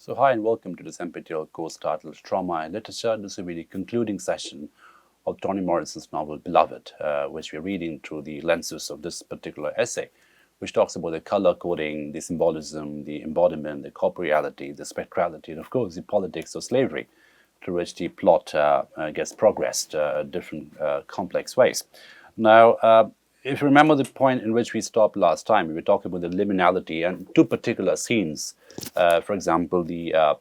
So hi and welcome to this NPTEL course titled Trauma and Literature. This will be the concluding session of Toni Morrison's novel Beloved, which we're reading through the lenses of this particular essay, which talks about the color coding, the symbolism, the embodiment, the corporeality, the spectrality, and of course the politics of slavery, through which the plot gets progressed in different complex ways. Now, if you remember the point in which we stopped last time, we were talking about the liminality and two particular scenes. For example, the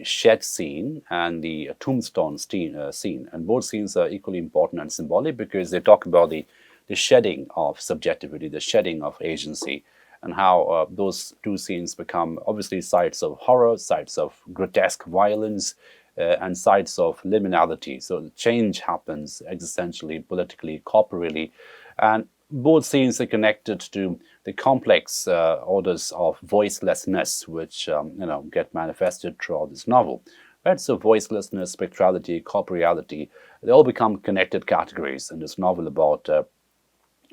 shed scene and the tombstone scene. And both scenes are equally important and symbolic because they talk about the shedding of subjectivity, the shedding of agency, and how those two scenes become obviously sites of horror, sites of grotesque violence, and sites of liminality. So the change happens existentially, politically, corporally, and both scenes are connected to the complex orders of voicelessness, which get manifested throughout this novel. Right? So voicelessness, spectrality, corporeality, they all become connected categories in this novel about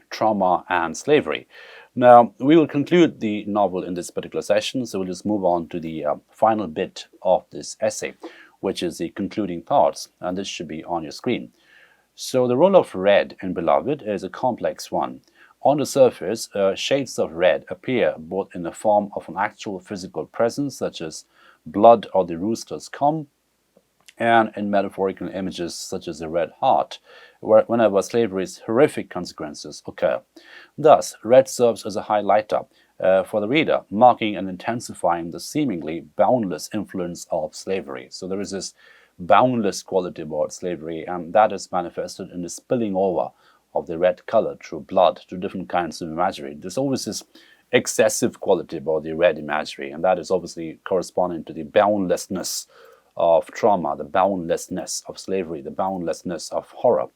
trauma and slavery. Now, we will conclude the novel in this particular session, so we'll just move on to the final bit of this essay, which is the concluding thoughts, and this should be on your screen. So the role of red in Beloved is a complex one. On the surface, shades of red appear both in the form of an actual physical presence, such as blood or the rooster's comb, and in metaphorical images such as the red heart, whenever slavery's horrific consequences occur. Thus, red serves as a highlighter for the reader, marking and intensifying the seemingly boundless influence of slavery. So there is this boundless quality about slavery, and that is manifested in the spilling over of the red color through blood to different kinds of imagery. There's always this excessive quality about the red imagery, and that is obviously corresponding to the boundlessness of trauma, the boundlessness of slavery, the boundlessness of horror.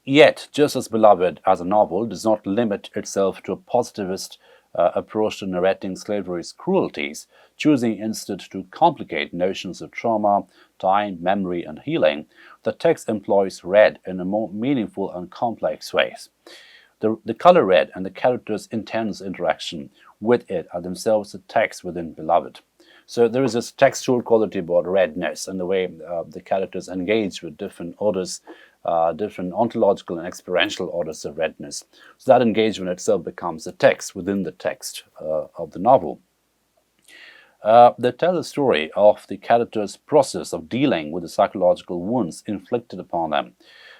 Yet, just as Beloved as a novel does not limit itself to a positivist approach to narrating slavery's cruelties, choosing instead to complicate notions of trauma, time, memory, and healing, the text employs red in a more meaningful and complex ways. The color red and the characters' intense interaction with it are themselves the text within Beloved. So there is this textual quality about redness and the way the characters engage with different orders, different ontological and experiential orders of redness. So that engagement itself becomes a text within the text of the novel. They tell the story of the characters' process of dealing with the psychological wounds inflicted upon them,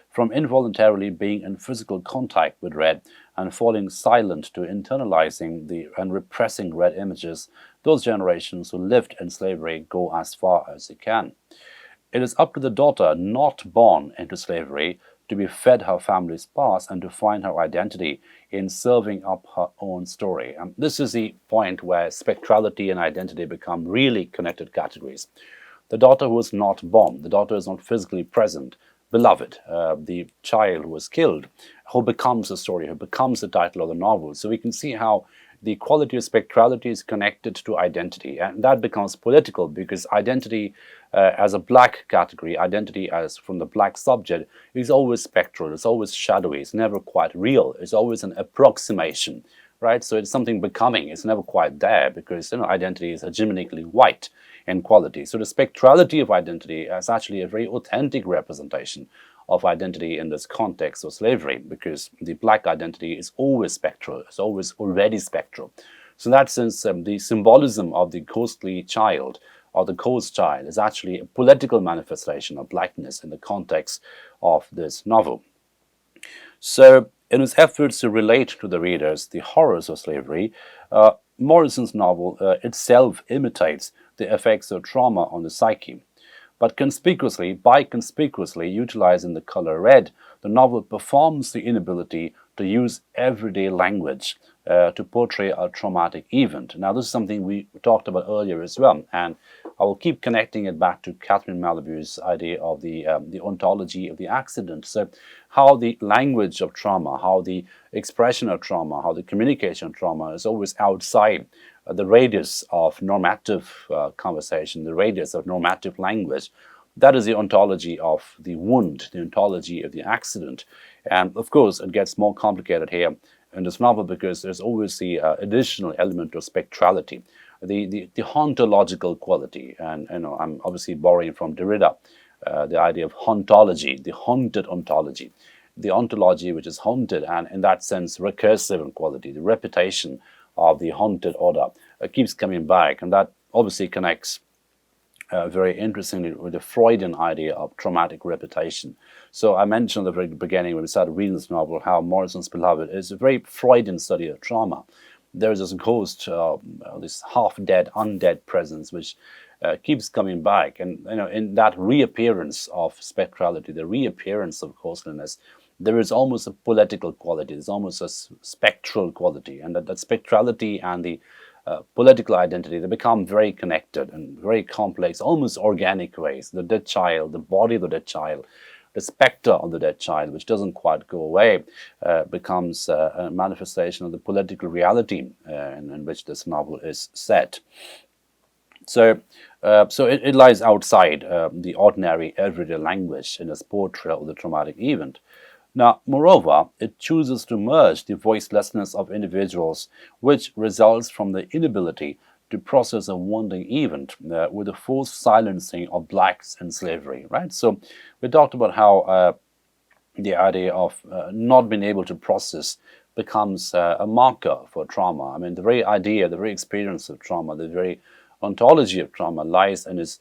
from involuntarily being in physical contact with red and falling silent to internalizing and repressing red images. Those generations who lived in slavery go as far as they can. It is up to the daughter not born into slavery to be fed her family's past and to find her identity in serving up her own story. And this is the point where spectrality and identity become really connected categories. The daughter who is not born, the daughter is not physically present, Beloved, the child who was killed, who becomes the story, who becomes the title of the novel. So we can see how the quality of spectrality is connected to identity, and that becomes political because identity as a black category, identity as from the black subject, is always spectral, it's always shadowy, it's never quite real, it's always an approximation, right? So it's something becoming, it's never quite there because identity is hegemonically white in quality. So the spectrality of identity is actually a very authentic representation of identity in this context of slavery, because the black identity is always spectral, it's always already spectral. So in that sense, the symbolism of the ghostly child or the ghost child is actually a political manifestation of blackness in the context of this novel. So in its efforts to relate to the readers the horrors of slavery, Morrison's novel itself imitates the effects of trauma on the psyche. But conspicuously utilizing the color red, the novel performs the inability to use everyday language to portray a traumatic event. Now, this is something we talked about earlier as well, and I will keep connecting it back to Catherine Malabou's idea of the ontology of the accident. So how the language of trauma, how the expression of trauma, how the communication of trauma is always outside the radius of normative conversation, the radius of normative language. That is the ontology of the wound, the ontology of the accident. And of course, it gets more complicated here in this novel because there's always the additional element of spectrality. the ontological quality. And I'm obviously borrowing from Derrida, the idea of ontology, the haunted ontology, the ontology which is haunted, and in that sense recursive in quality, the repetition of the haunted order keeps coming back, and that obviously connects very interestingly with the Freudian idea of traumatic repetition. So I mentioned at the very beginning when we started reading this novel how Morrison's Beloved is a very Freudian study of trauma. There is this ghost, this half-dead, undead presence which keeps coming back, and in that reappearance of spectrality, the reappearance of ghostliness, there is almost a political quality. There's almost a spectral quality, and that spectrality and the political identity, they become very connected and very complex, almost organic ways. The dead child, the body of the dead child, the specter of the dead child, which doesn't quite go away, becomes a manifestation of the political reality in which this novel is set. So it lies outside the ordinary everyday language in its portrayal of the traumatic event. Now, moreover, it chooses to merge the voicelessness of individuals, which results from the inability to process a wounding event with the forced silencing of blacks in slavery, right? So we talked about how the idea of not being able to process becomes a marker for trauma. I mean, the very idea, the very experience of trauma, the very ontology of trauma lies in its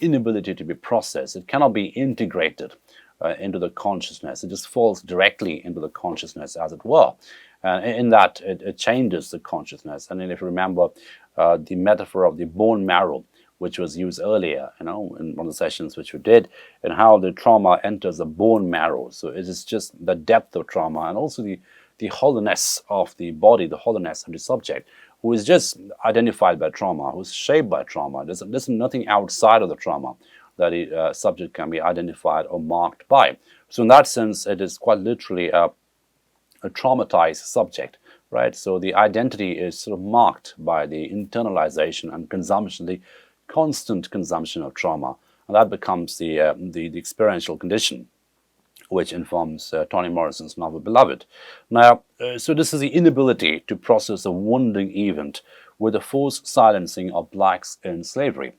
inability to be processed. It cannot be integrated into the consciousness. It just falls directly into the consciousness, as it were. In that, it changes the consciousness. And if you remember the metaphor of the bone marrow, which was used earlier, in one of the sessions which we did, and how the trauma enters the bone marrow. So it is just the depth of trauma, and also the hollowness of the body, the hollowness of the subject, who is just identified by trauma, who is shaped by trauma. There's nothing outside of the trauma that the subject can be identified or marked by. So in that sense, it is quite literally a traumatized subject, right? So the identity is sort of marked by the internalization and consumption, the constant consumption of trauma, and that becomes the experiential condition which informs Toni Morrison's novel Beloved. Now, so this is the inability to process a wounding event with the forced silencing of blacks in slavery.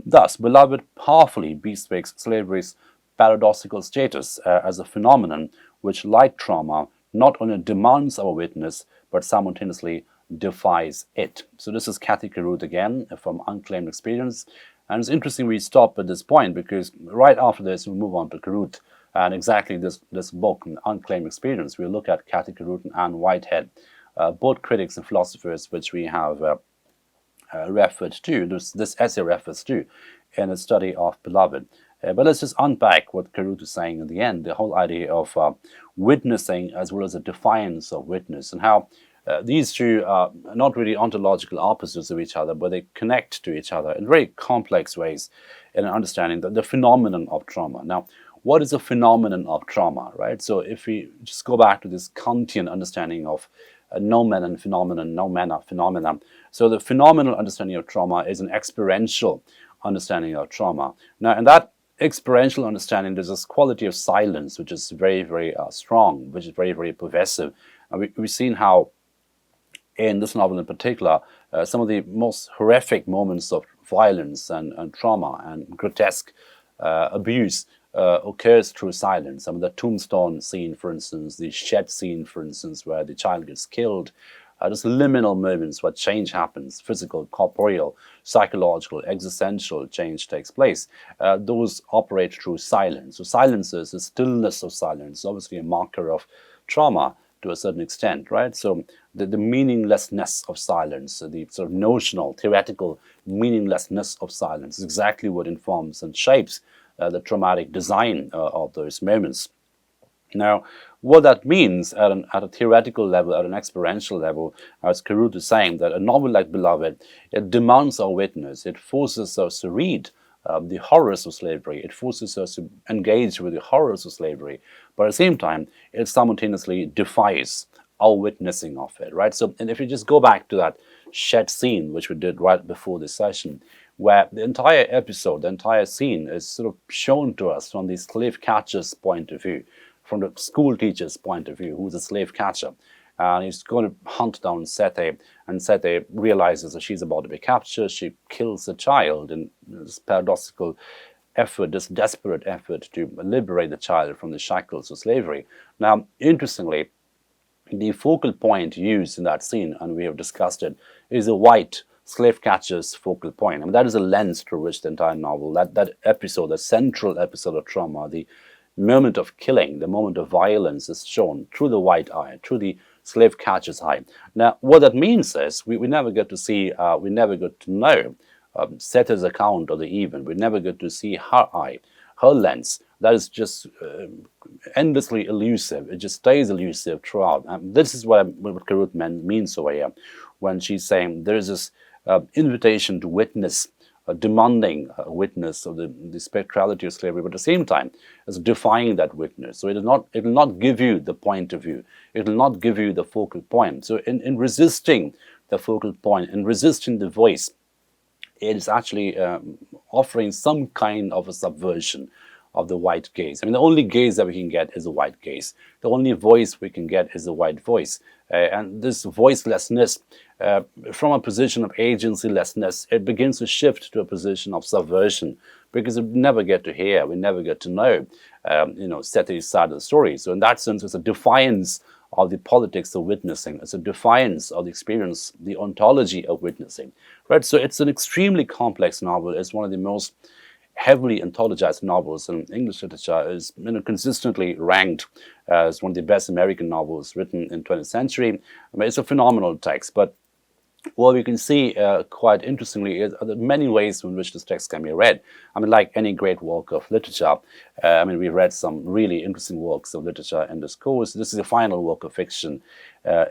Thus, Beloved powerfully bespeaks slavery's paradoxical status as a phenomenon which, like trauma, not only demands our witness, but simultaneously defies it. So this is Kathy Carruth again from Unclaimed Experience. And it's interesting we stop at this point, because right after this we move on to Carruth and exactly this book, Unclaimed Experience. We'll look at Kathy Carruth and Anne Whitehead, both critics and philosophers which we have referred to, this essay refers to in a study of Beloved. But let's just unpack what Carruth is saying in the end, the whole idea of witnessing as well as the defiance of witness, and how these two are not really ontological opposites of each other, but they connect to each other in very complex ways in understanding the phenomenon of trauma. Now, what is a phenomenon of trauma, right? So if we just go back to this Kantian understanding of nomen phenomenon, noumena phenomenon. So the phenomenal understanding of trauma is an experiential understanding of trauma. Now, in that experiential understanding, there's this quality of silence, which is very, very strong, which is very, very pervasive. And we've seen how, in this novel in particular, some of the most horrific moments of violence and trauma and grotesque abuse occurs through silence. I mean, the tombstone scene, for instance, the shed scene, for instance, where the child gets killed, just liminal moments where change happens, physical, corporeal, psychological, existential change takes place. Those operate through silence. So silence is the stillness of silence, obviously a marker of trauma to a certain extent, right? So the meaninglessness of silence, the sort of notional, theoretical meaninglessness of silence is exactly what informs and shapes the traumatic design of those moments. Now, what that means at a theoretical level, at an experiential level, as Carruth is saying, that a novel like Beloved, it demands our witness. It forces us to read the horrors of slavery. It forces us to engage with the horrors of slavery. But at the same time, it simultaneously defies our witnessing of it, right? So, and if you just go back to that shed scene, which we did right before this session, where the entire episode, the entire scene is sort of shown to us from the slave catcher's point of view, from the school teacher's point of view, who's a slave catcher. and he's going to hunt down Sete, and Sete realizes that she's about to be captured. She kills the child in this paradoxical effort, this desperate effort to liberate the child from the shackles of slavery. Now, interestingly, the focal point used in that scene, and we have discussed it, is a white slave catcher's focal point. I mean, that is a lens through which the entire novel, that episode, the central episode of trauma, the moment of killing, the moment of violence is shown through the white eye, through the slave catcher's eye. Now, what that means is we never get to see, we never get to know Sete's account of the event. We never get to see her eye, her lens. That is just endlessly elusive. It just stays elusive throughout. This is what Carruth means over here when she's saying there is this invitation to witness, demanding a witness of the spectrality of slavery, but at the same time as defying that witness. So it will not give you the point of view. It will not give you the focal point. So in resisting the focal point, in resisting the voice, it is actually offering some kind of a subversion of the white gaze. I mean, the only gaze that we can get is a white gaze. The only voice we can get is a white voice. And this voicelessness, from a position of agencylessness, it begins to shift to a position of subversion, because we never get to hear, we never get to know, Sete's side of the story. So in that sense, it's a defiance of the politics of witnessing. It's a defiance of the experience, the ontology of witnessing, right? So it's an extremely complex novel. It's one of the most heavily ontologized novels in English literature. Is consistently ranked as one of the best American novels written in 20th century. I mean, it's a phenomenal text, but what we can see quite interestingly is the many ways in which this text can be read. I mean, like any great work of literature, I mean, we read some really interesting works of literature in this course. This is the final work of fiction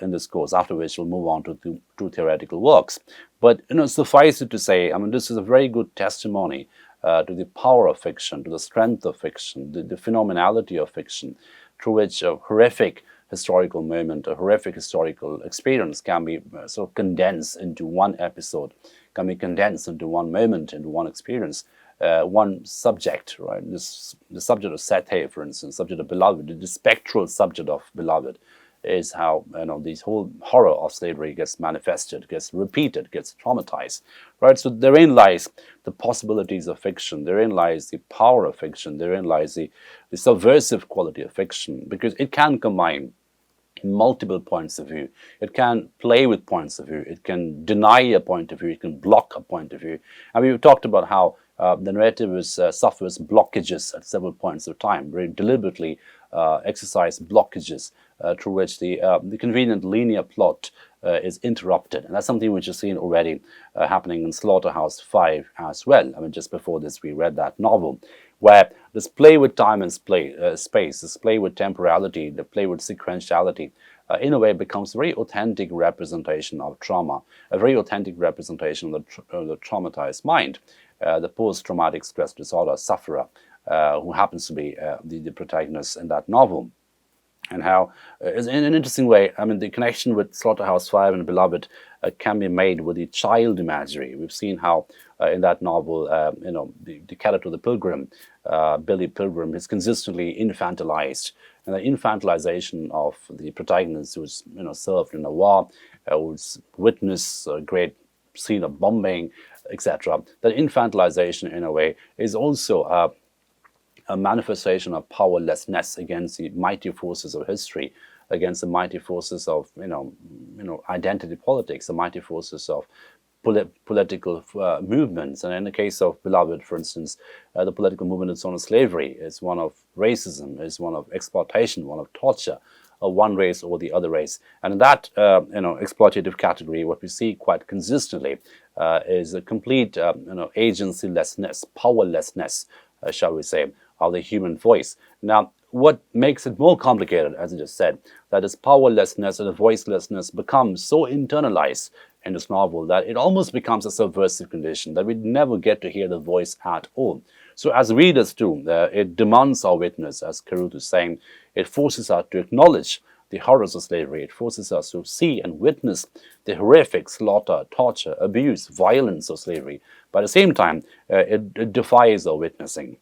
in this course, after which we'll move on to two theoretical works. But, suffice it to say, I mean, this is a very good testimony to the power of fiction, to the strength of fiction, the phenomenality of fiction, through which a horrific historical moment, a horrific historical experience can be sort of condensed into one episode, can be condensed into one moment, into one experience, one subject, right? The subject of Sete, for instance, subject of Beloved, the spectral subject of Beloved, is how this whole horror of slavery gets manifested, gets repeated, gets traumatized, right? So therein lies the possibilities of fiction, therein lies the power of fiction, therein lies the subversive quality of fiction, because it can combine multiple points of view. It can play with points of view. It can deny a point of view. It can block a point of view. And we've talked about how the narrative suffers blockages at several points of time, very deliberately exercise blockages through which the convenient linear plot is interrupted. And that's something which is seen already happening in Slaughterhouse 5 as well. I mean, just before this, we read that novel, where this play with time and space, this play with temporality, the play with sequentiality, in a way becomes a very authentic representation of trauma, a very authentic representation of the traumatized mind, the post-traumatic stress disorder sufferer, who happens to be the protagonist in that novel. And how, in an interesting way, I mean, the connection with Slaughterhouse 5 and Beloved can be made with the child imagery. We've seen how in that novel, the character, the Pilgrim, Billy Pilgrim, is consistently infantilized. And the infantilization of the protagonist, who's served in a war, who's witnessed a great scene of bombing, etc. That infantilization, in a way, is also a manifestation of powerlessness against the mighty forces of history, against the mighty forces of identity politics, the mighty forces of political movements. And in the case of Beloved, for instance, the political movement is one of slavery, is one of racism, is one of exploitation, one of torture of one race or the other race. And in that exploitative category, what we see quite consistently is a complete agencylessness, powerlessness, shall we say, of the human voice. Now, what makes it more complicated, as I just said, that this powerlessness and the voicelessness becomes so internalized in this novel that it almost becomes a subversive condition, that we never get to hear the voice at all. So as readers too, it demands our witness, as Carruth is saying. It forces us to acknowledge the horrors of slavery. It forces us to see and witness the horrific slaughter, torture, abuse, violence of slavery. But at the same time, it defies our witnessing.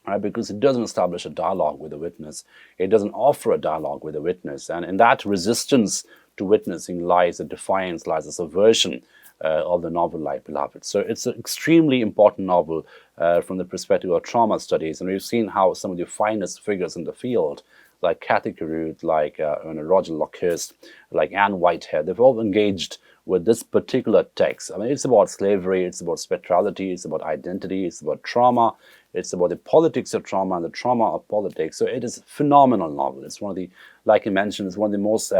right? Because it doesn't establish a dialogue with the witness. It doesn't offer a dialogue with the witness. And in that resistance to witnessing lies a defiance, lies a subversion of the novel like Beloved. So it's an extremely important novel from the perspective of trauma studies. And we've seen how some of the finest figures in the field, like Cathy Carruth, like Roger Lockhurst, like Anne Whitehead, they've all engaged with this particular text. I mean, it's about slavery, it's about spectrality, it's about identity, it's about trauma, it's about the politics of trauma and the trauma of politics. So it is a phenomenal novel. It's one of the, like I mentioned, it's one of the most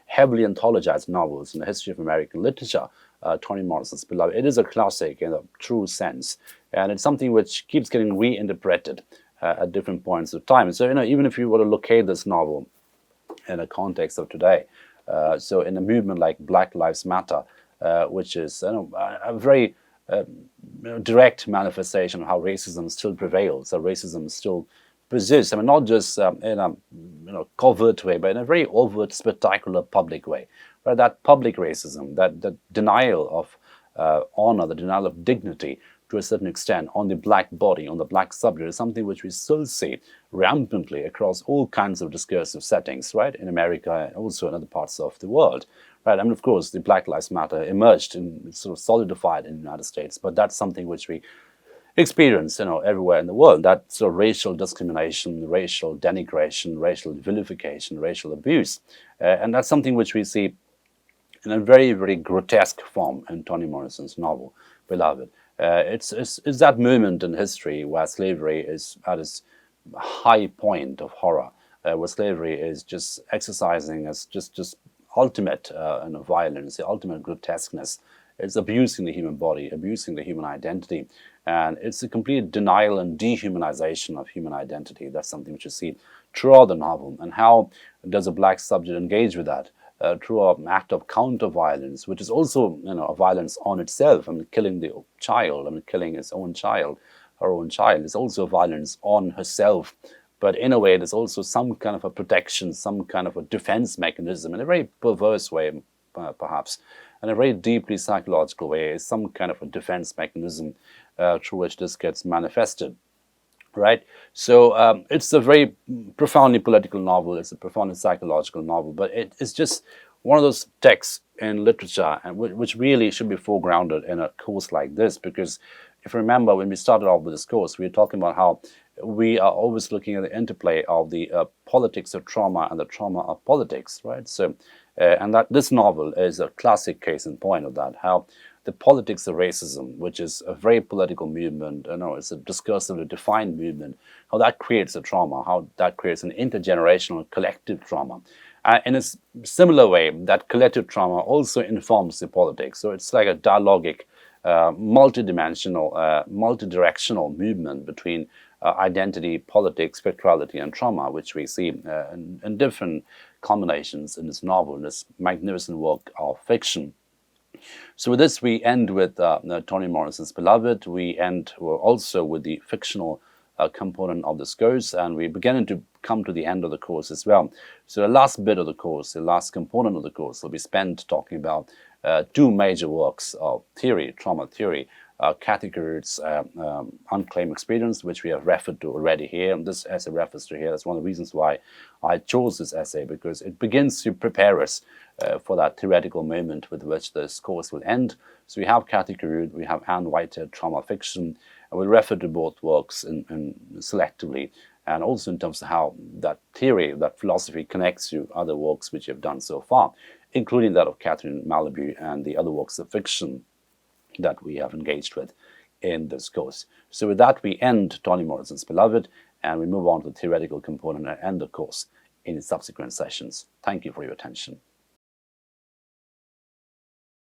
heavily anthologized novels in the history of American literature, Toni Morrison's Beloved. It is a classic in a true sense, and it's something which keeps getting reinterpreted at different points of time. So, even if you were to locate this novel in a context of today, so in a movement like Black Lives Matter, which is a very direct manifestation of how racism still prevails, how racism still persists. I mean, not just in a covert way, but in a very overt, spectacular, public way. Right? That public racism, that denial of honor, the denial of dignity, to a certain extent, on the black body, on the black subject, is something which we still see rampantly across all kinds of discursive settings, right, in America and also in other parts of the world. Right? I mean, of course, the Black Lives Matter emerged and sort of solidified in the United States, but that's something which we experience, everywhere in the world. That sort of racial discrimination, racial denigration, racial vilification, racial abuse, and that's something which we see in a very, very grotesque form in Toni Morrison's novel, Beloved. It's that moment in history where slavery is at its high point of horror, where slavery is just exercising as just ultimate violence, the ultimate grotesqueness. It's abusing the human body, abusing the human identity, and it's a complete denial and dehumanization of human identity. That's something which you see throughout the novel. And how does a black subject engage with that? Through an act of counter-violence, which is also a violence on itself. I mean, killing the child, killing his own child, her own child, is also violence on herself. But in a way, there's also some kind of a protection, some kind of a defense mechanism, in a very perverse way, perhaps, in a very deeply psychological way, is some kind of a defense mechanism through which this gets manifested. Right, so it's a very profoundly political novel. It's a profoundly psychological novel, but it's just one of those texts in literature, and which really should be foregrounded in a course like this. Because if you remember, when we started off with this course, we were talking about how we are always looking at the interplay of the politics of trauma and the trauma of politics. Right, so and that this novel is a classic case in point of that. How the politics of racism, which is a very political movement, it's a discursively defined movement, how that creates a trauma, how that creates an intergenerational collective trauma. In a similar way, that collective trauma also informs the politics. So it's like a dialogic, multidimensional, multidirectional movement between identity, politics, spectrality, and trauma, which we see in different combinations in this novel, in this magnificent work of fiction. So with this, we end with Toni Morrison's Beloved. We end also with the fictional component of this course, and we're beginning to come to the end of the course as well. So the last bit of the course, the last component of the course, will be spent talking about two major works of theory, trauma theory. Cathy Carruth's Unclaimed Experience, which we have referred to already here, and this essay refers to here. That's one of the reasons why I chose this essay, because it begins to prepare us for that theoretical moment with which this course will end. So we have Cathy Carruth, we have Anne Whitehead, trauma fiction, and we'll refer to both works in selectively, and also in terms of how that theory, that philosophy connects to other works which you have done so far, including that of Catherine Malabou and the other works of fiction that we have engaged with in this course. So with that, we end Toni Morrison's Beloved, and we move on to the theoretical component and end the course in its subsequent sessions. Thank you for your attention.